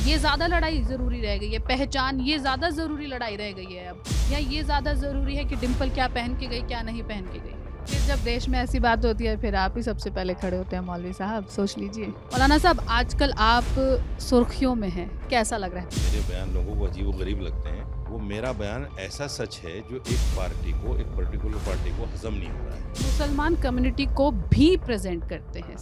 ये ज़्यादा लड़ाई ज़रूरी रह गई है, पहचान ये ज़्यादा ज़रूरी लड़ाई रह गई है अब, या ये ज़्यादा ज़रूरी है कि डिंपल क्या पहन के गई, क्या नहीं पहन के गई? फिर जब देश में ऐसी बात होती है, फिर आप ही सबसे पहले खड़े होते हैं मौलवी साहब, सोच लीजिए। मौलाना साहब, आजकल आप सुर्खियों में हैं, कैसा लग रहा है? मेरे बयान लोगों को अजीब-ओ-गरीब लगते हैं। वो मेरा बयान ऐसा सच है जो एक पार्टी को, एक पर्टिकुलर पार्टी को हज़म नहीं हो रहा है। मुसलमान कम्युनिटी को भी प्रेज़ेंट करते हैं,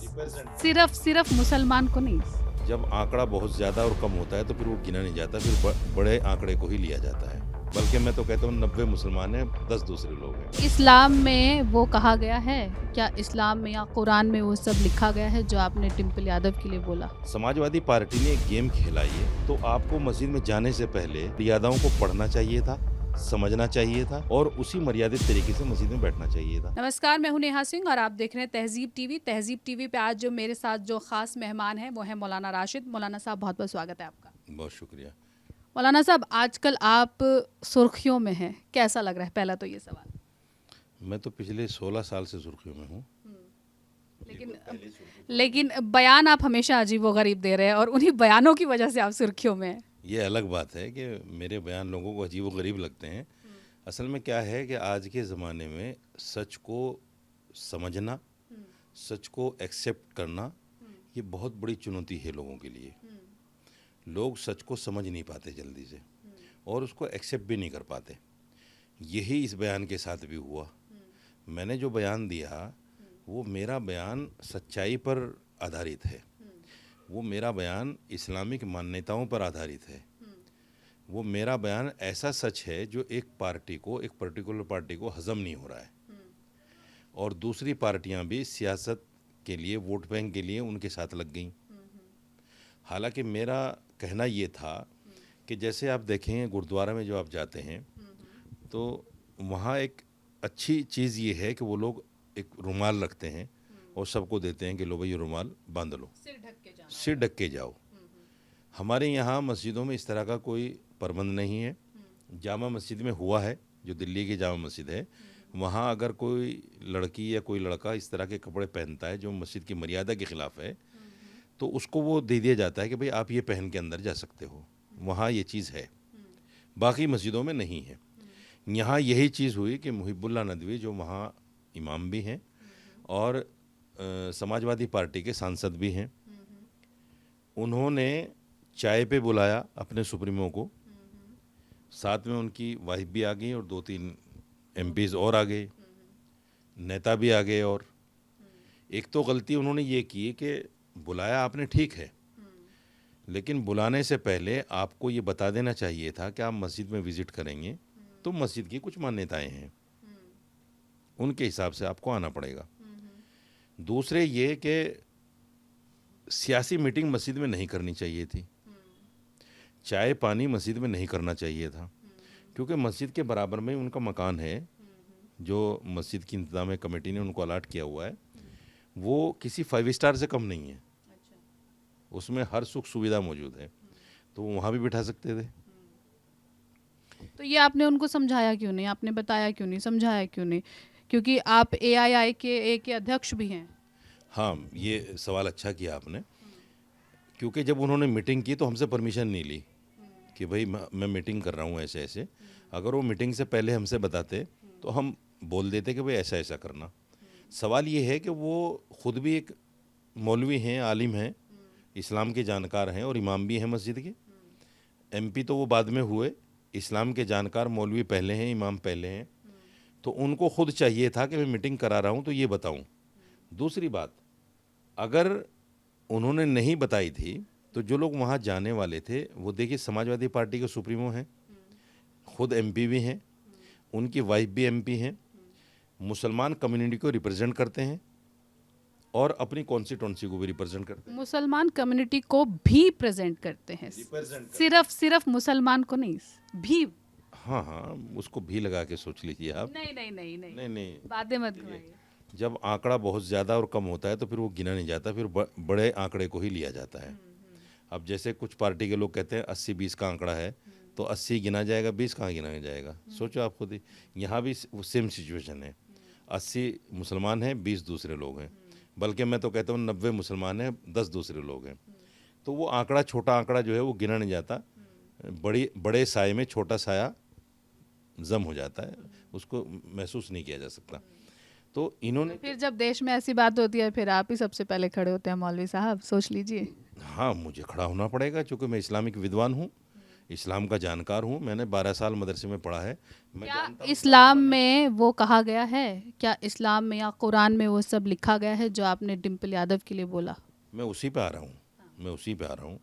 सिर्फ़ मुसलमान को नहीं। जब आंकड़ा बहुत ज़्यादा और कम होता है तो फिर वो गिना नहीं जाता, फिर बड़े आंकड़े को ही लिया जाता है। बल्कि मैं तो कहता हूँ 90 मुसलमान हैं, 10 दूसरे लोग हैं। इस्लाम में वो कहा गया है? क्या इस्लाम में या कुरान में वो सब लिखा गया है जो आपने डिंपल यादव के लिए बोला? समाजवादी पार्टी ने एक गेम खेला ये, तो आपको मस्जिद में जाने से पहले मर्यादाओं को पढ़ना चाहिए था, समझना चाहिए था और उसी मर्यादित तरीके से मस्जिद में बैठना चाहिए था। नमस्कार, मैं हूं नेहा सिंह और आप देख रहे हैं तहज़ीब टीवी। तहज़ीब टीवी पे आज जो मेरे साथ जो ख़ास मेहमान हैं वो हैं मौलाना राशिद। मौलाना साहब, बहुत-बहुत स्वागत है आपका। बहुत शुक्रिया। मौलाना साहब, आजकल आप सुर्खियों में हैं, कैसा लग रहा है? पहला तो ये सवाल। मैं तो पिछले 16 साल से सुर्खियों में हूँ। लेकिन लेकिन बयान आप हमेशा अजीब-ओ-गरीब दे रहे हैं और उन्हीं बयानों की वजह से आप सुर्खियों में हैं। ये अलग बात है कि मेरे बयान लोगों को अजीब-ओ-गरीब लगते हैं। असल में क्या है कि आज के ज़माने में सच को समझना, सच को एक्सेप्ट करना, ये बहुत बड़ी चुनौती है लोगों के लिए। लोग सच को समझ नहीं पाते जल्दी से और उसको एक्सेप्ट भी नहीं कर पाते। यही इस बयान के साथ भी हुआ। मैंने जो बयान दिया वो मेरा बयान सच्चाई पर आधारित है। वो मेरा बयान इस्लामिक मान्यताओं पर आधारित है। वो मेरा बयान ऐसा सच है जो एक पार्टी को, एक पर्टिकुलर पार्टी को हज़म नहीं हो रहा है और दूसरी पार्टियां भी सियासत के लिए, वोट बैंक के लिए उनके साथ लग गईं। हालांकि मेरा कहना ये था कि जैसे आप देखेंगे गुरुद्वारा में जो आप जाते हैं तो वहाँ एक अच्छी चीज़ ये है कि वो लोग एक रुमाल रखते हैं और सबको देते हैं कि लो भाई ये रुमाल बांध लो, सिर ढक के जाओ। हमारे यहाँ मस्जिदों में इस तरह का कोई प्रबंध नहीं है। जामा मस्जिद में हुआ है, जो दिल्ली की जामा मस्जिद है, वहाँ अगर कोई लड़की या कोई लड़का इस तरह के कपड़े पहनता है जो मस्जिद की मर्यादा के ख़िलाफ़ है तो उसको वो दे दिया जाता है कि भाई आप ये पहन के अंदर जा सकते हो। वहाँ ये चीज़ है, बाकी मस्जिदों में नहीं है। यहाँ यही चीज़ हुई कि मुहिबुल्लाह नदवी जो वहाँ इमाम भी हैं और समाजवादी पार्टी के सांसद भी हैं, उन्होंने चाय पे बुलाया अपने सुप्रीमो को, साथ में उनकी वाइफ भी आ गई और 2-3 एमपीज़ और आ गए, नेता भी आ गए। और एक तो गलती उन्होंने ये की कि बुलाया आपने, ठीक है, लेकिन बुलाने से पहले आपको ये बता देना चाहिए था कि आप मस्जिद में विज़िट करेंगे तो मस्जिद की कुछ मान्यताएं हैं, उनके हिसाब से आपको आना पड़ेगा। दूसरे ये कि सियासी मीटिंग मस्जिद में नहीं करनी चाहिए थी, चाय पानी मस्जिद में नहीं करना चाहिए था, क्योंकि मस्जिद के बराबर में उनका मकान है जो मस्जिद की इंतज़ामिया कमेटी ने उनको अलाट किया हुआ है, वो किसी 5 स्टार से कम नहीं है। उसमें हर सुख सुविधा मौजूद है, तो वो वहाँ भी बिठा सकते थे। तो ये आपने उनको समझाया क्यों नहीं? आपने बताया क्यों नहीं? समझाया क्यों नहीं? क्योंकि आप एआईआईके के अध्यक्ष भी हैं। हाँ, ये सवाल अच्छा किया आपने, क्योंकि जब उन्होंने मीटिंग की तो हमसे परमिशन नहीं ली कि भाई मैं मीटिंग कर रहा हूँ ऐसे ऐसे। अगर वो मीटिंग से पहले हमसे बताते तो हम बोल देते कि भाई ऐसा ऐसा करना। सवाल ये है कि वो ख़ुद भी एक मौलवी हैं, आलिम हैं, इस्लाम के जानकार हैं और इमाम भी हैं मस्जिद के। एमपी तो वो बाद में हुए, इस्लाम के जानकार मौलवी पहले हैं, इमाम पहले हैं, तो उनको खुद चाहिए था कि मैं मीटिंग करा रहा हूँ तो ये बताऊँ। दूसरी बात, अगर उन्होंने नहीं बताई थी तो जो लोग वहाँ जाने वाले थे वो देखिए समाजवादी पार्टी के सुप्रीमो हैं, खुद एमपी भी हैं, उनकी वाइफ भी एमपी हैं, मुसलमान कम्युनिटी को रिप्रेजेंट करते हैं और अपनी कॉन्स्टिट्यूंसी को भी रिप्रेजेंट करते हैं। मुसलमान कम्युनिटी को भी प्रेजेंट करते हैं, सिर्फ मुसलमान को नहीं, भी। हाँ हाँ, उसको भी लगा के सोच लीजिए आप। नहीं नहीं नहीं नहीं, नहीं नहीं, बातें मत घुमाइए। जब आंकड़ा बहुत ज़्यादा और कम होता है तो फिर वो गिना नहीं जाता, फिर बड़े आंकड़े को ही लिया जाता है। अब जैसे कुछ पार्टी के लोग कहते हैं 80-20 का आंकड़ा है तो 80 गिना जाएगा, 20 कहाँ गिना जाएगा? सोचो आप खुद ही। यहाँ भी सेम सिचुएशन है, 80 मुसलमान हैं, 20 दूसरे लोग हैं, बल्कि मैं तो कहता हूँ 90 मुसलमान हैं, 10 दूसरे लोग हैं। तो वो आंकड़ा, छोटा आंकड़ा जो है वो गिना नहीं जाता, बड़े साए में छोटा साया जम हो जाता है, उसको महसूस नहीं किया जा सकता। तो इन्होंने फिर जब देश में ऐसी बात होती है फिर आप ही सबसे पहले खड़े होते हैं मौलवी साहब, सोच लीजिए। हाँ, मुझे खड़ा होना पड़ेगा क्योंकि मैं इस्लामिक विद्वान हूँ, इस्लाम का जानकार हूँ, मैंने 12 साल मदरसे में पढ़ा है। मैं क्या जानता हूँ इस्लाम में वो कहा गया है, क्या इस्लाम में या कुरान में वो सब लिखा गया है जो आपने डिम्पल यादव के लिए बोला? मैं उसी पे आ रहा हूँ, मैं उसी पे आ रहा हूँ।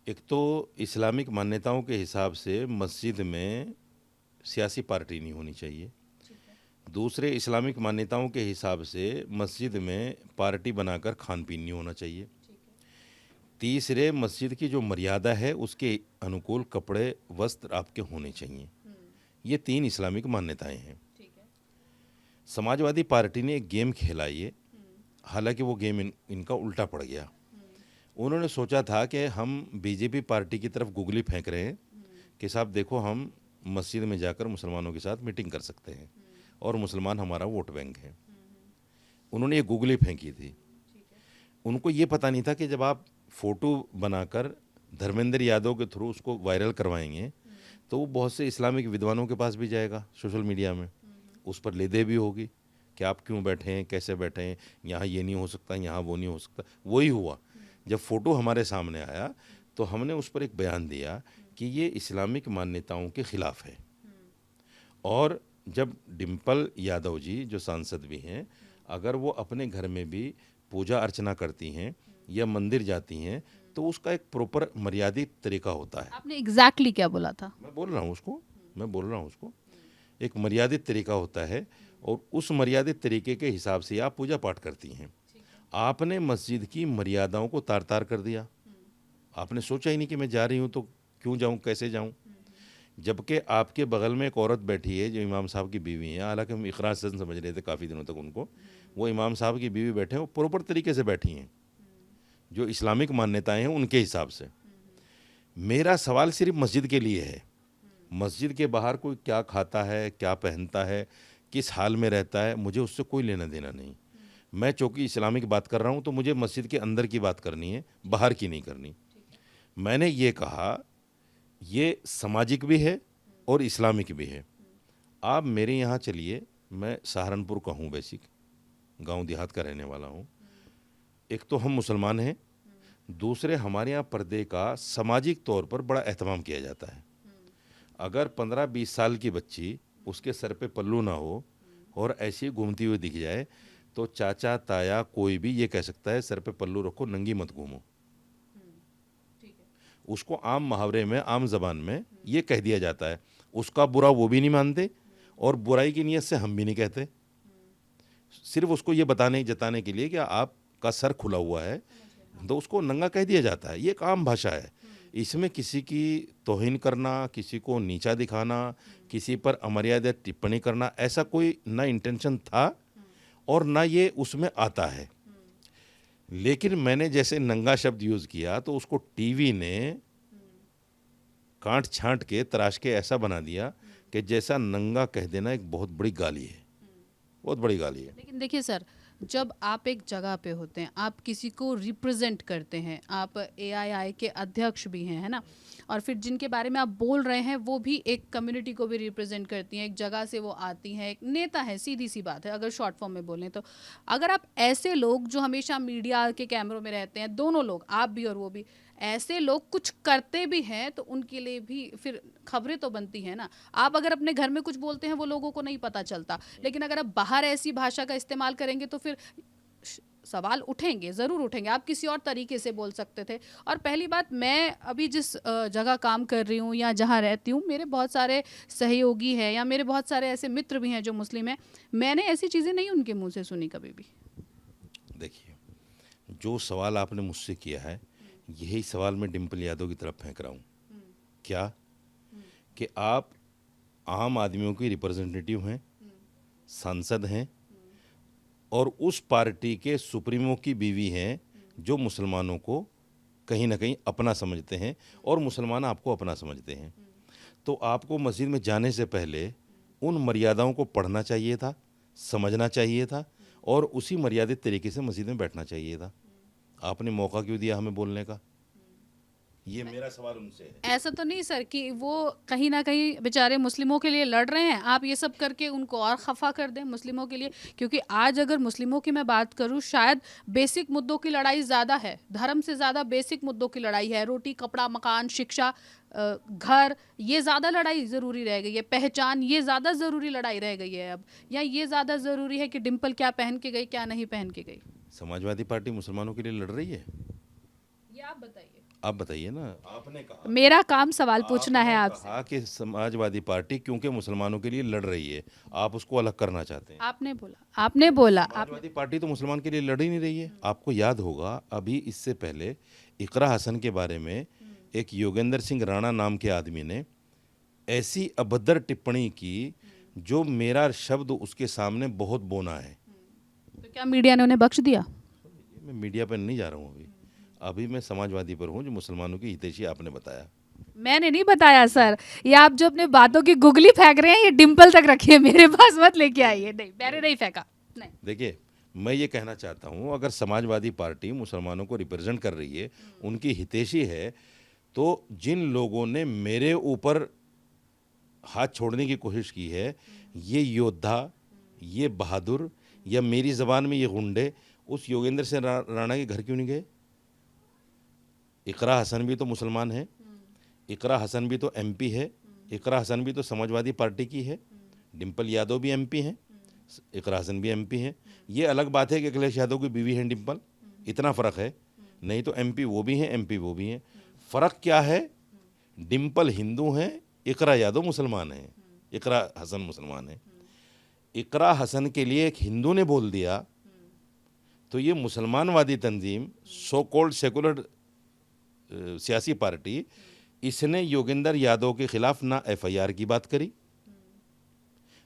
एक तो इस्लामिक मान्यताओं के हिसाब से मस्जिद में सियासी पार्टी नहीं होनी चाहिए। दूसरे, इस्लामिक मान्यताओं के हिसाब से मस्जिद में पार्टी बनाकर खान पीन नहीं होना चाहिए। तीसरे, मस्जिद की जो मर्यादा है उसके अनुकूल कपड़े वस्त्र आपके होने चाहिए। ये 3 इस्लामिक मान्यताएं हैं। समाजवादी पार्टी ने एक गेम खेला ये, हालांकि वो गेम इनका उल्टा पड़ गया। उन्होंने सोचा था कि हम बीजेपी पार्टी की तरफ गुगली फेंक रहे हैं कि साहब देखो हम मस्जिद में जाकर मुसलमानों के साथ मीटिंग कर सकते हैं और मुसलमान हमारा वोट बैंक है। उन्होंने ये गुगली फेंकी थी। उनको ये पता नहीं था कि जब आप फ़ोटो बनाकर धर्मेंद्र यादव के थ्रू उसको वायरल करवाएंगे तो वो बहुत से इस्लामिक विद्वानों के पास भी जाएगा सोशल मीडिया में, उस पर लेदे भी होगी कि आप क्यों बैठे हैं, कैसे बैठे हैं, यहाँ ये नहीं हो सकता, यहाँ वो नहीं हो सकता। वही हुआ, जब फ़ोटो हमारे सामने आया तो हमने उस पर एक बयान दिया कि ये इस्लामिक मान्यताओं के ख़िलाफ़ है। और जब डिम्पल यादव जी जो सांसद भी हैं, अगर वो अपने घर में भी पूजा अर्चना करती हैं या मंदिर जाती हैं तो उसका एक प्रॉपर मर्यादित तरीका होता है। आपने एग्जैक्टली क्या बोला था? मैं बोल रहा हूँ उसको एक मर्यादित तरीका होता है और उस मर्यादित तरीके के हिसाब से आप पूजा पाठ करती हैं। आपने मस्जिद की मर्यादाओं को तार तार कर दिया। आपने सोचा ही नहीं कि मैं जा रही हूँ तो क्यों जाऊँ, कैसे जाऊँ। जबकि आपके बगल में एक औरत बैठी है जो इमाम साहब की बीवी है, हालांकि हम इखराज सदन समझ रहे थे काफ़ी दिनों तक उनको, वो इमाम साहब की बीवी बैठे हैं, वो प्रॉपर तरीके से बैठी हैं जो इस्लामिक मान्यताएं हैं उनके हिसाब से। मेरा सवाल सिर्फ मस्जिद के लिए है। मस्जिद के बाहर कोई क्या खाता है, क्या पहनता है, किस हाल में रहता है, मुझे उससे कोई लेना देना नहीं। मैं चूँकि इस्लामिक बात कर रहा हूँ तो मुझे मस्जिद के अंदर की बात करनी है, बाहर की नहीं करनी। मैंने ये कहा ये सामाजिक भी है और इस्लामिक भी है। आप मेरे यहाँ चलिए, मैं सहारनपुर का हूँ, बेसिक गांव देहात का रहने वाला हूँ। एक तो हम मुसलमान हैं, दूसरे हमारे यहाँ पर्दे का सामाजिक तौर पर बड़ा एहतमाम किया जाता है। अगर 15-20 साल की बच्ची उसके सर पे पल्लू ना हो और ऐसी घूमती हुई दिख जाए तो चाचा ताया कोई भी ये कह सकता है सर पे पल्लू रखो, नंगी मत घूमो। उसको आम मुहावरे में, आम ज़बान में ये कह दिया जाता है। उसका बुरा वो भी नहीं मानते और बुराई की नीयत से हम भी नहीं कहते, सिर्फ उसको ये जताने के लिए कि आपका सर खुला हुआ है तो उसको नंगा कह दिया जाता है। ये एक आम भाषा है। इसमें किसी की तौहीन करना, किसी को नीचा दिखाना, किसी पर अमर्यादित टिप्पणी करना, ऐसा कोई ना इंटेंशन था और ना ये उसमें आता है। लेकिन मैंने जैसे नंगा शब्द यूज़ किया तो उसको टीवी ने काट छांट के तराश के ऐसा बना दिया कि जैसा नंगा कह देना एक बहुत बड़ी गाली है, बहुत बड़ी गाली है। लेकिन देखिए सर, जब आप एक जगह पे होते हैं, आप किसी को रिप्रेजेंट करते हैं, आप एआईआई के अध्यक्ष भी हैं, है ना, और फिर जिनके बारे में आप बोल रहे हैं वो भी एक कम्युनिटी को भी रिप्रेजेंट करती हैं, एक जगह से वो आती हैं, एक नेता है, सीधी सी बात है अगर शॉर्ट फॉर्म में बोलें तो। अगर आप ऐसे लोग जो हमेशा मीडिया के कैमरों में रहते हैं, दोनों लोग, आप भी और वो भी, ऐसे लोग कुछ करते भी हैं तो उनके लिए भी फिर खबरें तो बनती हैं ना। आप अगर अपने घर में कुछ बोलते हैं वो लोगों को नहीं पता चलता, लेकिन अगर आप बाहर ऐसी भाषा का इस्तेमाल करेंगे तो फिर सवाल उठेंगे, ज़रूर उठेंगे। आप किसी और तरीके से बोल सकते थे। और पहली बात, मैं अभी जिस जगह काम कर रही हूँ या जहाँ रहती हूँ, मेरे बहुत सारे सहयोगी हैं या मेरे बहुत सारे ऐसे मित्र भी हैं जो मुस्लिम हैं, मैंने ऐसी चीज़ें नहीं उनके मुंह से सुनी कभी भी। देखिए, जो सवाल आपने मुझसे किया है यही सवाल मैं डिम्पल यादव की तरफ फेंक रहा हूँ। क्या कि आप आम आदमियों की रिप्रेजेंटेटिव हैं, सांसद हैं और उस पार्टी के सुप्रीमो की बीवी हैं जो मुसलमानों को कहीं ना कहीं अपना समझते हैं और मुसलमान आपको अपना समझते हैं। तो आपको मस्जिद में जाने से पहले उन मर्यादाओं को पढ़ना चाहिए था, समझना चाहिए था और उसी मर्यादित तरीके से मस्जिद में बैठना चाहिए था। आपने मौका क्यों दिया हमें बोलने का? ये मेरा सवाल उनसे है। ऐसा तो नहीं सर कि वो कहीं ना कहीं बेचारे मुस्लिमों के लिए लड़ रहे हैं, आप ये सब करके उनको और खफा कर दें मुस्लिमों के लिए, क्योंकि आज अगर मुस्लिमों की मैं बात करूं, शायद बेसिक मुद्दों की लड़ाई ज़्यादा है, धर्म से ज़्यादा बेसिक मुद्दों की लड़ाई है, रोटी कपड़ा मकान शिक्षा घर, ये ज़्यादा लड़ाई ज़रूरी रह गई है, पहचान ये ज़्यादा ज़रूरी लड़ाई रह गई है अब, या ये ज़्यादा ज़रूरी है कि डिम्पल क्या पहन के गई क्या नहीं पहन के गई। समाजवादी पार्टी मुसलमानों के लिए लड़ रही है? ये आप बताइए। आप बताइए ना। आपने कहा, मेरा काम सवाल पूछना है आपसे। कहा कि समाजवादी पार्टी क्योंकि मुसलमानों के लिए लड़ रही है, आप उसको अलग करना चाहते हैं। आपने बोला समाजवादी पार्टी तो मुसलमान के लिए लड़ ही नहीं रही है। आपको याद होगा अभी इससे पहले इकरा हसन के बारे में एक योगेंद्र सिंह राणा नाम के आदमी ने ऐसी अभद्र टिप्पणी की जो मेरा शब्द उसके सामने बहुत बोना है। तो क्या मीडिया ने उन्हें बख्श दिया? मैं मीडिया पर नहीं जा रहा हूँ अभी मैं समाजवादी पर हूँ, जो मुसलमानों की हितैषी आपने बताया। मैंने नहीं बताया सर, ये आप जो अपने बातों की गुगली फेंक रहे हैं ये डिम्पल तक रखिए, मेरे पास मत लेके आइए। नहीं, मैंने नहीं फेंका। नहीं, देखिए मैं ये कहना चाहता हूँ, अगर समाजवादी पार्टी मुसलमानों को रिप्रेजेंट कर रही है, उनकी हितैषी है, तो जिन लोगों ने मेरे ऊपर हाथ छोड़ने की कोशिश की है, ये योद्धा, ये बहादुर, या मेरी ज़बान में ये गुंडे, उस योगेंद्र सिंह राणा के घर क्यों नहीं गए? इकरा हसन भी तो मुसलमान है, इकरा हसन भी तो एमपी है, इकरा हसन भी तो समाजवादी पार्टी की है, डिम्पल यादव भी एमपी हैं, इकरा हसन भी एमपी हैं। ये अलग बात है कि अखिलेश यादव की बीवी है डिम्पल, इतना फ़र्क है, नहीं तो एमपी वो भी हैं, एमपी वो भी हैं। फ़र्क क्या है? डिम्पल हिंदू हैं, इकरा यादव मुसलमान हैं, इकरा हसन मुसलमान है। इकरा हसन के लिए एक हिंदू ने बोल दिया तो ये मुसलमानवादी तंजीम, सो कॉल्ड सेकुलर सियासी पार्टी, इसने योगेंद्र यादव के खिलाफ ना एफआईआर की बात करी,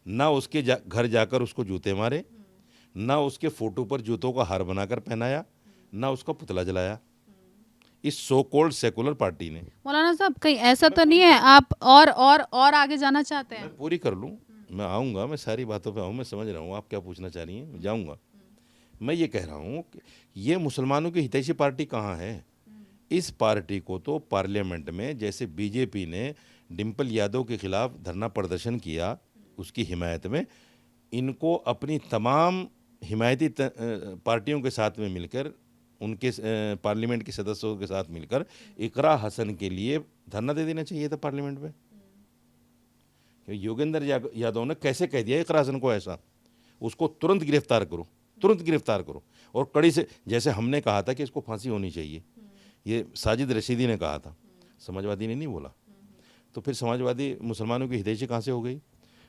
ना उसके घर जाकर उसको जूते मारे, ना उसके फोटो पर जूतों का हार बनाकर पहनाया, ना उसका पुतला जलाया, इस सो कॉल्ड सेकुलर पार्टी ने। मौलाना साहब कहीं ऐसा तो नहीं है आप और आगे जाना चाहते हैं? मैं पूरी कर लूँ, मैं आऊँगा, मैं सारी बातों पे आऊँ, मैं समझ रहा हूँ आप क्या पूछना चाह रही हैं, मैं जाऊँगा। मैं ये कह रहा हूँ कि ये मुसलमानों की हितैषी पार्टी कहाँ है? इस पार्टी को तो पार्लियामेंट में जैसे बीजेपी ने डिम्पल यादव के खिलाफ धरना प्रदर्शन किया उसकी हिमायत में, इनको अपनी तमाम हिमायती पार्टियों के साथ में मिलकर, उनके पार्लियामेंट के सदस्यों के साथ मिलकर इकरा हसन के लिए धरना दे देना चाहिए था पार्लियामेंट में। योगेंद्र यादव ने कैसे कह दिया इकरा हसन को ऐसा? उसको तुरंत गिरफ्तार करो, तुरंत गिरफ्तार करो, और कड़ी से, जैसे हमने कहा था कि इसको फांसी होनी चाहिए, ये साजिद रशीदी ने कहा था, समाजवादी ने नहीं बोला, तो फिर समाजवादी मुसलमानों की हितैषी कहाँ से हो गई?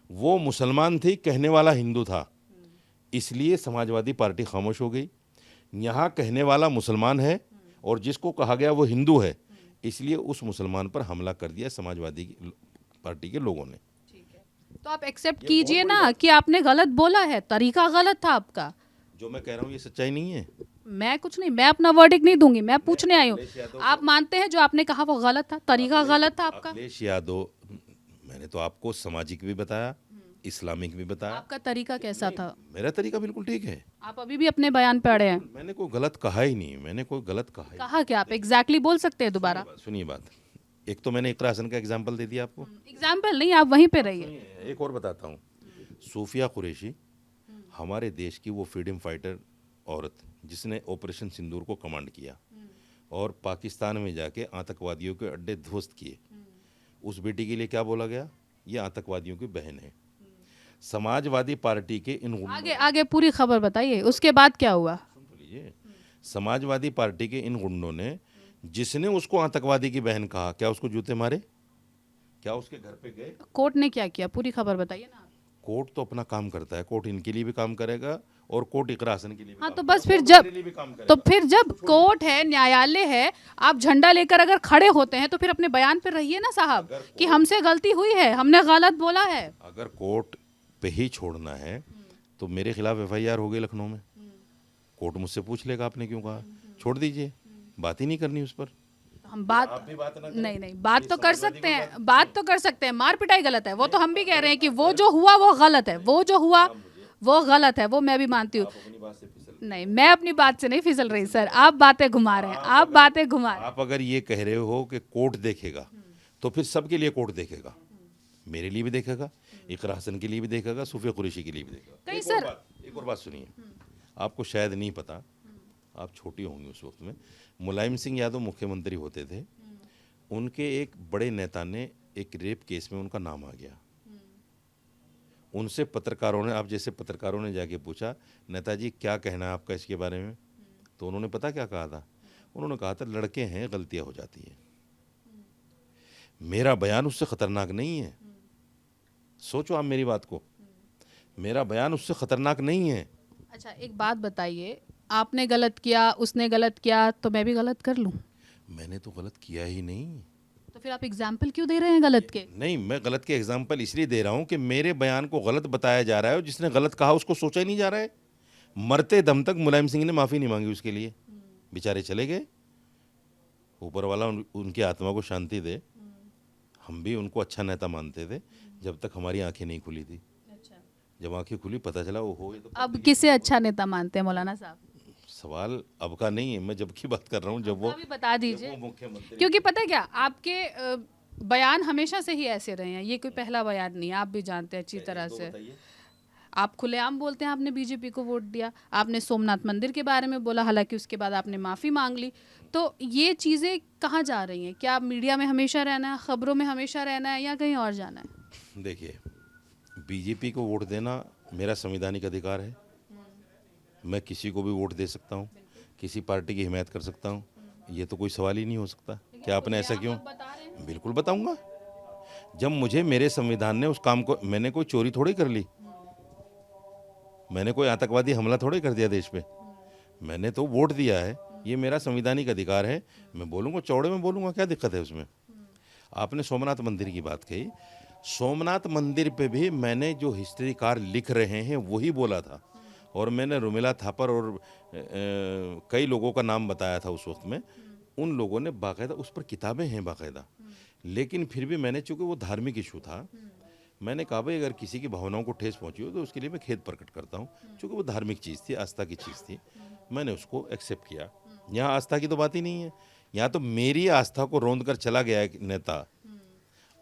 वो मुसलमान थी, कहने वाला हिंदू था, इसलिए समाजवादी पार्टी खामोश हो गई। यहाँ कहने वाला मुसलमान है और जिसको कहा गया वो हिंदू है, इसलिए उस मुसलमान पर हमला कर दिया समाजवादी पार्टी के लोगों ने। तो आप एक्सेप्ट कीजिए ना कि आपने गलत बोला है, तरीका गलत था आपका। जो मैं कह रहा हूँ ये सच्चाई नहीं है। मैं कुछ नहीं, मैं अपना वर्डिक्ट नहीं दूंगी, मैं पूछने आई हूँ। आप मानते हैं जो आपने कहा वो गलत था, तरीका गलत था आपका? अखिलेश यादव, मैंने तो आपको सामाजिक भी बताया, इस्लामिक भी बताया। आपका तरीका कैसा था? मेरा तरीका बिल्कुल ठीक है। आप अभी भी अपने बयान पे अड़े हैं? मैंने कोई गलत कहा ही नहीं, मैंने कोई गलत कहा ही कहा क्या? आप एग्जैक्टली बोल सकते हैं दोबारा? सुनिए बात, एक तो मैंने इकरा हसन का एग्जाम्पल दे दिया आपको। एग्जाम्पल नहीं, आप वहीं पे रहिए। एक और बताता हूँ, सूफिया कुरैशी हमारे देश की वो फ्रीडम फाइटर औरत जिसने ऑपरेशन सिंदूर को कमांड किया और पाकिस्तान में जाके आतंकवादियों के अड्डे ध्वस्त किए, उस बेटी के लिए क्या बोला गया? ये आतंकवादियों की बहन है। समाजवादी पार्टी के इन आगे पूरी खबर बताइए, उसके बाद क्या हुआ? सुन तो लीजिए। समाजवादी पार्टी के इन गुंडों ने, जिसने उसको आतंकवादी की बहन कहा, क्या उसको जूते मारे? क्या उसके घर पे गए? कोर्ट ने क्या किया? पूरी खबर बताइए ना। कोर्ट तो अपना काम करता है, कोर्ट इनके लिए भी काम करेगा और कोर्ट इकरा हसन के लिए भी हाँ, काम तो बस करेगा, फिर जब कोर्ट है, न्यायालय है, आप झंडा लेकर अगर खड़े होते हैं तो फिर अपने बयान पर रहिए ना साहब कि हमसे गलती हुई है, हमने गलत बोला है। अगर कोर्ट पे ही छोड़ना है तो मेरे खिलाफ एफआईआर हो गई लखनऊ में, कोर्ट मुझसे पूछ लेगा आपने क्यों कहा, छोड़ दीजिए, बात ही नहीं करनी उस पर। हम बात नहीं, बात तो कर सकते हैं, बात तो कर सकते हैं, मार पिटाई गलत है, वो तो हम भी कह रहे हैं कि वो जो हुआ वो गलत है, वो जो हुआ वो गलत है, वो मैं भी मानती हूँ। नहीं, मैं अपनी बात से नहीं फिसल रही सर, आप बातें घुमा रहे हैं, आप बातें घुमा रहे हैं। आप अगर ये कह रहे हो कि कोर्ट देखेगा तो फिर सबके लिए कोर्ट देखेगा, मेरे लिए भी देखेगा, इकरा हसन के लिए भी देखेगा, सूफिया कुरैशी के लिए भी देखेगा। कहीं एक और बात सुनिए, आपको शायद नहीं पता, आप छोटी होंगी उस वक्त में, मुलायम सिंह यादव मुख्यमंत्री होते थे, उनके एक बड़े नेता ने एक रेप केस में उनका नाम आ गया। उनसे पत्रकारों ने, आप जैसे पत्रकारों ने जाके पूछा, नेताजी क्या कहना है आपका इसके बारे में, तो उन्होंने पता क्या कहा था? उन्होंने कहा था लड़के हैं, गलतियां हो जाती हैं। मेरा बयान उससे खतरनाक नहीं है, सोचो आप मेरी बात को, मेरा बयान उससे खतरनाक नहीं है। अच्छा एक बात बताइए, आपने गलत किया, उसने गलत किया, तो मैं भी गलत कर लूं? मैंने तो गलत किया ही नहीं। तो फिर आप एग्जाम्पल क्यों दे रहे हैं गलत के? नहीं, मैं गलत के एग्जाम्पल इसलिए दे रहा हूं कि मेरे बयान को गलत बताया जा रहा है और जिसने गलत कहा उसको सोचा ही नहीं जा रहा है। मरते दम तक मुलायम सिंह ने माफ़ी नहीं मांगी उसके लिए, बेचारे चले गए। ऊपर वाला उनकी आत्मा को शांति दे। हम भी उनको अच्छा नेता मानते थे जब तक हमारी आंखें नहीं खुली थी। जब आंखें खुली पता चला ओहो ये तो अब किसे अच्छा नेता मानते हैं मौलाना साहब? सवाल अब का नहीं है, मैं जब की बात कर रहा हूँ, जब वो अभी बता दीजिए, जब वो मुख्यमंत्री। क्योंकि पता है क्या, आपके बयान हमेशा से ही ऐसे रहे हैं, ये कोई पहला बयान नहीं है, आप भी जानते हैं अच्छी तरह से। बताइए। आप खुलेआम बोलते हैं आपने बीजेपी को वोट दिया, आपने सोमनाथ मंदिर के बारे में बोला, हालांकि उसके बाद आपने माफ़ी मांग ली। तो ये चीज़ें कहाँ जा रही हैं? क्या मीडिया में हमेशा रहना है, खबरों में हमेशा रहना है, या कहीं और जाना है? देखिए, बीजेपी को वोट देना मेरा संवैधानिक अधिकार है। मैं किसी को भी वोट दे सकता हूँ, किसी पार्टी की हिमायत कर सकता हूँ, ये तो कोई सवाल ही नहीं हो सकता। क्या आपने ऐसा क्यों? बिल्कुल बताऊंगा। जब मुझे मेरे संविधान ने उस काम को, मैंने कोई चोरी थोड़ी कर ली, मैंने कोई आतंकवादी हमला थोड़ी कर दिया देश पे, मैंने तो वोट दिया है, ये मेरा संवैधानिक अधिकार है। मैं बोलूँगा, चौड़े में बोलूँगा, क्या दिक्कत है उसमें? आपने सोमनाथ मंदिर की बात कही, सोमनाथ मंदिर पे भी मैंने जो हिस्ट्रीकार लिख रहे हैं वही बोला था, और मैंने रुमिला थापर और कई लोगों का नाम बताया था उस वक्त में। उन लोगों ने बाकायदा, उस पर किताबें हैं बाकायदा, लेकिन फिर भी मैंने, चूँकि वो धार्मिक इशू था, मैंने कहा भाई अगर किसी की भावनाओं को ठेस पहुंची हो तो उसके लिए मैं खेद प्रकट करता हूं, क्योंकि वो धार्मिक चीज़ थी, आस्था की चीज़ थी, मैंने उसको एक्सेप्ट किया। यहाँ आस्था की तो बात ही नहीं है, यहाँ तो मेरी आस्था को रौंद कर चला गया एक नेता,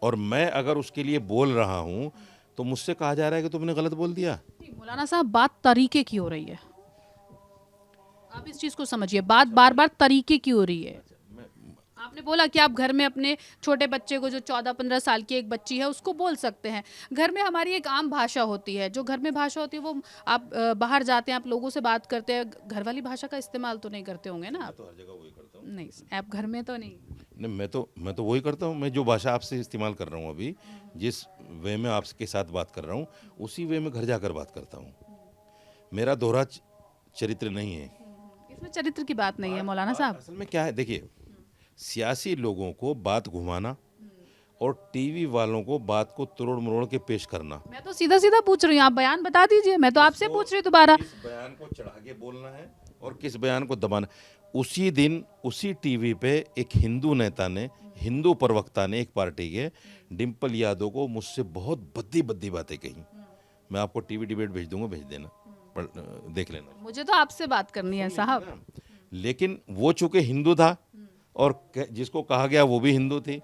और मैं अगर उसके लिए बोल रहा हूँ तो मुझसे कहा जा रहा है कि तुमने गलत बोल दिया। मौलाना साहब, बात तरीके की हो रही है, आप इस चीज़ को समझिए, बात बार बार तरीके की हो रही है। आपने बोला कि आप घर में अपने छोटे बच्चे को, जो 14-15 साल की एक बच्ची है, उसको बोल सकते हैं। घर में हमारी एक आम भाषा होती है, जो घर में भाषा होती है वो आप बाहर जाते हैं, आप लोगों से बात करते हैं, घर वाली भाषा का इस्तेमाल तो नहीं करते होंगे ना आप? तो हर जगह वही करता हूँ। नहीं, आप घर में तो नहीं। नहीं, मैं तो वही करता हूँ। मैं जो भाषा आपसे इस्तेमाल कर रहा हूँ अभी, जिस वे में आपके साथ बात कर रहा हूँ, उसी वे में घर जाकर बात करता हूँ। मेरा दोहरा चरित्र नहीं है। इसमें चरित्र की बात नहीं है मौलाना साहब। असल में क्या है, देखिए, सियासी लोगों को बात घुमाना और टीवी वालों को बात को तोड़ मरोड़ के पेश करना। मैं तो सीधा सीधा पूछ रही हूँ, आप बयान बता दीजिए, मैं तो आपसे पूछ रही हूँ दोबारा। किस बयान को चढ़ा के बोलना है और किस बयान को दबाना। उसी दिन उसी टीवी पे एक हिंदू नेता ने, हिंदू प्रवक्ता ने, एक पार्टी के, डिम्पल यादव को मुझसे बहुत भद्दी भद्दी बातें कही। मैं आपको टीवी डिबेट भेज दूंगा, भेज देना, देख लेना। मुझे तो आपसे बात करनी है साहब। लेकिन वो चूंकि हिंदू था और जिसको कहा गया वो भी हिंदू थी,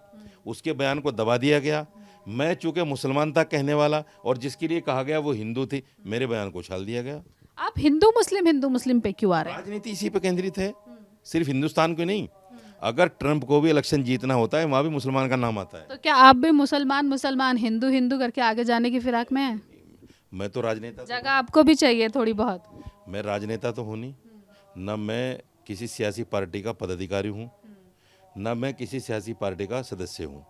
उसके बयान को दबा दिया गया। मैं चूंकि मुसलमान था कहने वाला, और जिसके लिए कहा गया वो हिंदू थी, मेरे बयान को उछाल दिया गया। आप हिंदू मुस्लिम पे क्यों आ रहे हैं? राजनीति इसी पे केंद्रित है, सिर्फ हिंदुस्तान को नहीं। अगर ट्रंप को भी इलेक्शन जीतना होता है, वहां भी मुसलमान का नाम आता है। तो क्या आप भी मुसलमान हिंदू हिंदू करके आगे जाने की फिराक में हैं? मैं तो राजनेता, जगह आपको भी चाहिए थोड़ी बहुत। मैं राजनेता तो हूँ नहीं, न मैं किसी सियासी पार्टी का पदाधिकारी हूँ, न मैं किसी सियासी पार्टी का सदस्य हूँ,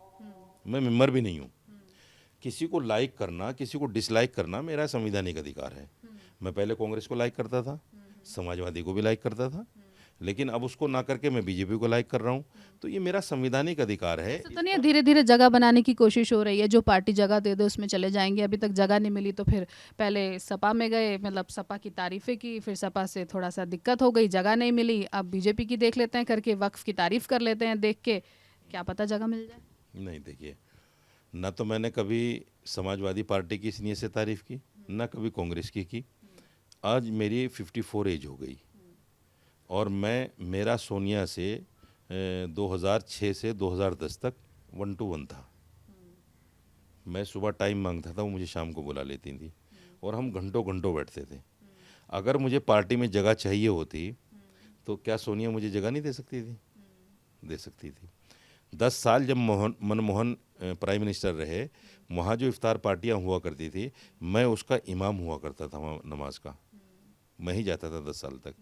मैं मेंबर भी नहीं हूँ। किसी को लाइक करना, किसी को डिसलाइक करना मेरा संवैधानिक अधिकार है। मैं पहले कांग्रेस को लाइक करता था, समाजवादी को भी लाइक करता था, लेकिन अब उसको ना करके मैं बीजेपी को लाइक कर रहा हूँ। तो ये मेरा संवैधानिक अधिकार है। तो नहीं, धीरे धीरे जगह बनाने की कोशिश हो रही है, जो पार्टी जगह दे दे उसमें चले जाएंगे। अभी तक जगह नहीं मिली तो फिर पहले सपा में गए, मतलब सपा की तारीफें की, फिर सपा से थोड़ा सा दिक्कत हो गई, जगह नहीं मिली, अब बीजेपी की देख लेते हैं करके, वक्फ की तारीफ कर लेते हैं देख के, क्या पता जगह मिल जाए। नहीं, देखिए, ना तो मैंने कभी समाजवादी पार्टी की इस नीयत से तारीफ की, ना कभी कांग्रेस की। आज मेरी 54 एज हो गई और मेरा सोनिया से 2006 से 2010 तक 1 to 1 था। मैं सुबह टाइम मांगता था, वो मुझे शाम को बुला लेती थी और हम घंटों घंटों बैठते थे। अगर मुझे पार्टी में जगह चाहिए होती तो क्या सोनिया मुझे जगह नहीं दे सकती थी? दे सकती थी। 10 साल जब मनमोहन प्राइम मिनिस्टर रहे, वहाँ जो इफ्तार पार्टियाँ हुआ करती थी, मैं उसका इमाम हुआ करता था वहाँ नमाज का। मैं ही जाता था 10 साल तक।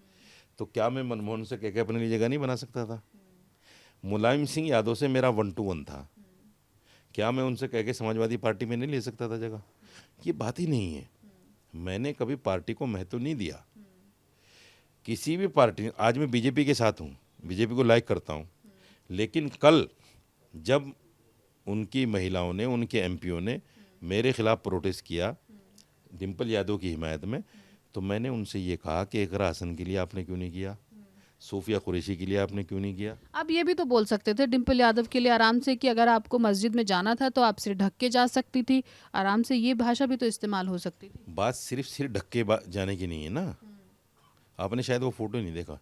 तो क्या मैं मनमोहन से कह के अपने लिए जगह नहीं बना सकता था? मुलायम सिंह यादव से मेरा 1 to 1 था, क्या मैं उनसे कह के समाजवादी पार्टी में नहीं ले सकता था जगह? ये बात ही नहीं है। मैंने कभी पार्टी को महत्व नहीं दिया, किसी भी पार्टी। आज मैं बीजेपी के साथ हूँ, बीजेपी को लाइक करता हूँ, लेकिन कल जब उनकी महिलाओं ने, उनके एमपीओ ने मेरे खिलाफ प्रोटेस्ट किया डिम्पल यादव की हिमायत में, तो मैंने उनसे ये कहा कि इकरा हसन के लिए आपने क्यों नहीं किया, सूफिया कुरैशी के लिए आपने क्यों नहीं किया? आप ये भी तो बोल सकते थे डिम्पल यादव के लिए आराम से कि अगर आपको मस्जिद में जाना था तो आप सिर ढक के जा सकती थी, आराम से ये भाषा भी तो इस्तेमाल हो सकती थी। बात सिर्फ सिर ढक के जाने की नहीं है ना। आपने शायद वो फोटो नहीं देखा।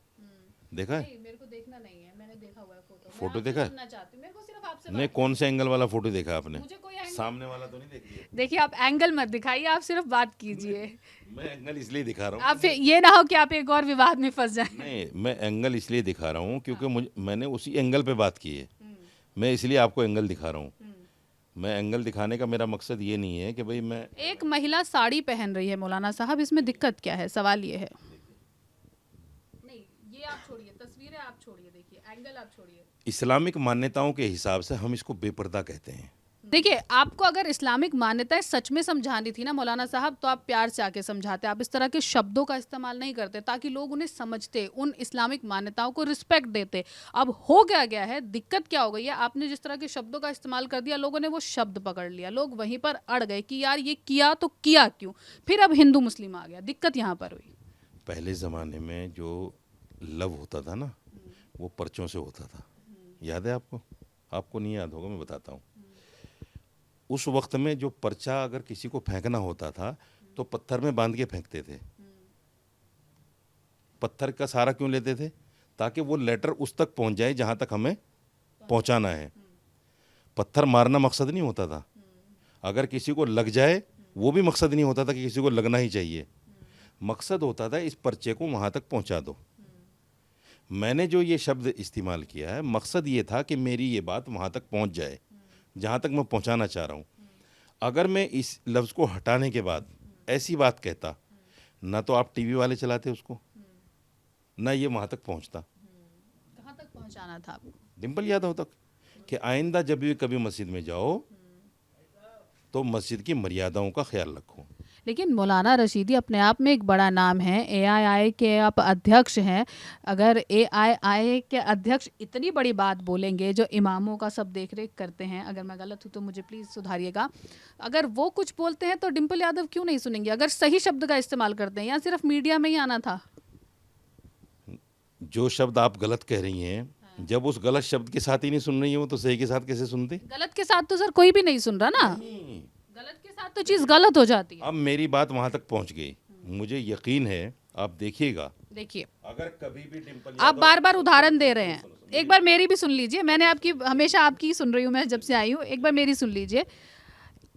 देखा है? नहीं, मेरे को देखना नहीं है, मैंने देखा हुआ है फोटो। फोटो देखा है? सुनना चाहती हूँ, मेरे को सिर्फ आपसे नहीं, कौन से एंगल वाला फोटो देखा आपने? मुझे कोई एंगल, सामने वाला तो नहीं देखिए। देखिए आप एंगल मत दिखाइए, आप सिर्फ बात कीजिए। मैं एंगल इसलिए दिखा रहा हूँ, आप फिर ये ना हो कि आप एक और विवाद में फंस जाएं। नहीं, मैं एंगल इसलिए दिखा रहा हूँ क्योंकि मैंने उसी एंगल पे बात की है। मैं इसलिए आपको एंगल दिखा रहा हूँ। मैं एंगल दिखाने का मेरा मकसद ये नहीं है कि भाई मैं, एक महिला साड़ी पहन रही है मौलाना साहब, इसमें दिक्कत क्या है? सवाल ये है। नहीं, ये आप छोड़िए, तस्वीरें आप छोड़िए, देखिए एंगल आप छोड़िए। इस्लामिक मान्यताओं के हिसाब से हम इसको बेपर्दा कहते हैं। देखिए, आपको अगर इस्लामिक मान्यताएं सच में समझानी थी ना मौलाना साहब, तो आप प्यार से आके समझाते। आप इस तरह के शब्दों का इस्तेमाल नहीं करते ताकि लोग उन्हें समझते, उन इस्लामिक मान्यताओं को रिस्पेक्ट देते। अब हो गया है, दिक्कत क्या हो गई है, आपने जिस तरह के शब्दों का इस्तेमाल कर दिया, लोगों ने वो शब्द पकड़ लिया, लोग वहीं पर अड़ गए कि यार ये किया तो किया क्यों? फिर अब हिंदू मुस्लिम आ गया, दिक्कत यहाँ पर हुई। पहले ज़माने में जो लव होता था ना, वो पर्चों से होता था। याद है आपको? आपको नहीं याद होगा, मैं बताता हूँ। उस वक्त में जो पर्चा अगर किसी को फेंकना होता था तो पत्थर में बांध के फेंकते थे। पत्थर का सहारा क्यों लेते थे? ताकि वो लेटर उस तक पहुंच जाए जहां तक हमें पहुंचाना है। पत्थर मारना मकसद नहीं होता था। अगर किसी को लग जाए वो भी मकसद नहीं होता था कि किसी को लगना ही चाहिए। मकसद होता था इस पर्चे को वहां तक पहुंचा दो। मैंने जो ये शब्द इस्तेमाल किया है, मकसद ये था कि मेरी ये बात वहां तक पहुंच जाए जहाँ तक मैं पहुँचाना चाह रहा हूँ। अगर मैं इस लफ्ज़ को हटाने के बाद ऐसी बात कहता, ना तो आप टीवी वाले चलाते उसको, ना ये वहाँ तक पहुँचता। कहाँ तक पहुँचाना था आपको? डिम्पल यादव तक, कि आइंदा जब भी कभी मस्जिद में जाओ तो मस्जिद की मर्यादाओं का ख्याल रखो। लेकिन मौलाना रशीदी अपने आप में एक बड़ा नाम है, एआईआई के आप अध्यक्ष हैं। अगर एआईआई के अध्यक्ष इतनी बड़ी बात बोलेंगे, जो इमामों का सब देख रेख करते हैं, अगर मैं गलत हूँ तो मुझे प्लीज़ सुधारिएगा, अगर वो कुछ बोलते हैं तो डिम्पल यादव क्यों नहीं सुनेंगे? अगर सही शब्द का इस्तेमाल करते हैं, या सिर्फ मीडिया में ही आना था? जो शब्द आप गलत कह रही हैं, जब उस गलत शब्द के साथ ही नहीं सुन रही हो तो सही के साथ कैसे सुनते? गलत के साथ तो सर कोई भी नहीं सुन रहा ना। गलत के साथ तो चीज़ गलत हो जाती है। अब मेरी बात वहां तक पहुंच गई, मुझे यकीन है, आप देखिएगा। देखिए, अगर कभी भी डिम्पल आप बार बार उदाहरण दे रहे हैं, एक बार मेरी भी सुन लीजिए। मैंने आपकी, हमेशा आपकी ही सुन रही हूँ मैं जब से आई हूँ, एक बार मेरी सुन लीजिए।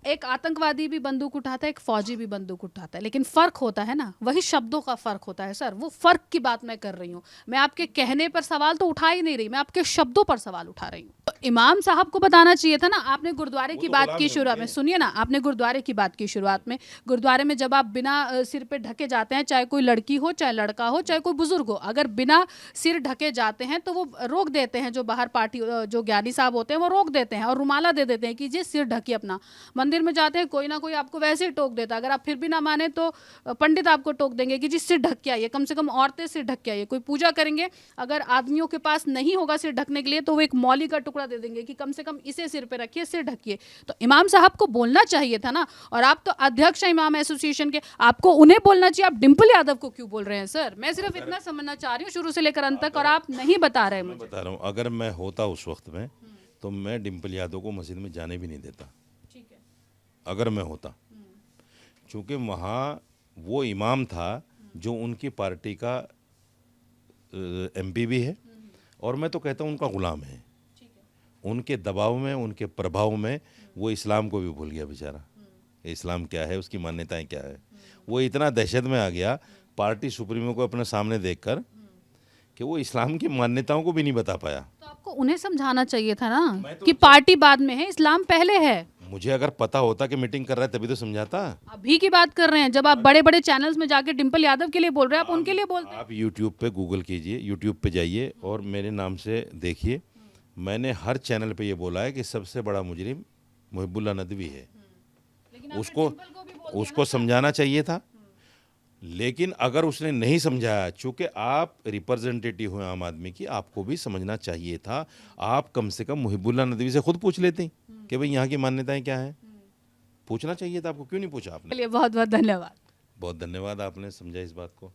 एक आतंकवादी भी बंदूक उठाता है, एक फौजी भी बंदूक उठाता है, लेकिन फ़र्क होता है ना, वही शब्दों का फ़र्क होता है सर। वो फ़र्क की बात मैं कर रही हूँ। मैं आपके कहने पर सवाल तो उठा ही नहीं रही, मैं आपके शब्दों पर सवाल उठा रही हूँ। तो इमाम साहब को बताना चाहिए था ना। आपने गुरुद्वारे की बात की शुरुआत में, सुनिए ना, आपने गुरुद्वारे की बात की शुरुआत में। गुरुद्वारे में जब आप बिना सिर पे ढके जाते हैं, चाहे कोई लड़की हो, चाहे लड़का हो, चाहे कोई बुजुर्ग हो, अगर बिना सिर ढके जाते हैं तो वो रोक देते हैं, जो बाहर पार्टी जो ज्ञानी साहब होते हैं वो रोक देते हैं और रुमाला दे देते हैं कि जी सिर ढकिए अपना। मंदिर में जाते हैं, कोई ना कोई आपको वैसे ही टोक देता है। अगर आप फिर भी ना माने तो पंडित आपको टोक देंगे कि जी सिर ढक के आइए, कम से कम औरतें सिर ढक के आइए। कोई पूजा करेंगे, अगर आदमियों के पास नहीं होगा सिर ढकने के लिए तो वो एक मौली का टुकड़ा दे देंगे कि कम से कम इसे सिर पे रखिए, सिर ढकिए। तो इमाम साहब को बोलना चाहिए था ना। और आप तो अध्यक्ष हैं इमाम एसोसिएशन के, आपको उन्हें बोलना चाहिए। आप डिम्पल यादव को क्यों बोल रहे हैं सर? मैं सिर्फ इतना समझना चाह रही हूँ शुरू से लेकर अंत तक, और आप नहीं बता रहे मुझे। बता रहा हूँ, अगर मैं होता उस वक्त में तो मैं डिम्पल यादव को मस्जिद में जाने भी नहीं देता। ठीक है। अगर मैं होता, क्योंकि वहाँ वो इमाम था जो उनकी पार्टी का एमपी भी है और मैं तो कहता हूँ उनका गुलाम है। उनके दबाव में, उनके प्रभाव में वो इस्लाम को भी भूल गया बेचारा। इस्लाम क्या है, उसकी मान्यताएं क्या है, वो इतना दहशत में आ गया पार्टी सुप्रीमो को अपने सामने देखकर कि वो इस्लाम की मान्यताओं को भी नहीं बता पाया। तो आपको उन्हें समझाना चाहिए था ना मैं तो कि पार्टी बाद में है, इस्लाम पहले है। मुझे अगर पता होता कि मीटिंग कर रहा है तभी तो समझाता। अभी की बात कर रहे हैं, जब आप बड़े बड़े चैनल्स में जाके डिम्पल यादव के लिए बोल रहे हैं, आप उनके लिए बोलते हैं। आप यूट्यूब पे गूगल कीजिए, यूट्यूब पे जाइए और मेरे नाम से देखिए, मैंने हर चैनल पे ये बोला है कि सबसे बड़ा मुजरिम मुहिबुल्लाह नदवी है। लेकिन आपने उसको डिम्पल को भी बोल दिया उसको समझाना चाहिए था, लेकिन अगर उसने नहीं समझाया, चूंकि आप रिप्रेजेंटेटिव हैं आम आदमी की, आपको भी समझना चाहिए था। आप कम से कम मुहिबुल्लाह नदवी से खुद पूछ लेते कि भाई यहाँ की मान्यताएं क्या हैं। पूछना चाहिए था आपको, क्यों नहीं पूछा आपने? चलिए, बहुत बहुत धन्यवाद। बहुत धन्यवाद, आपने समझा इस बात को।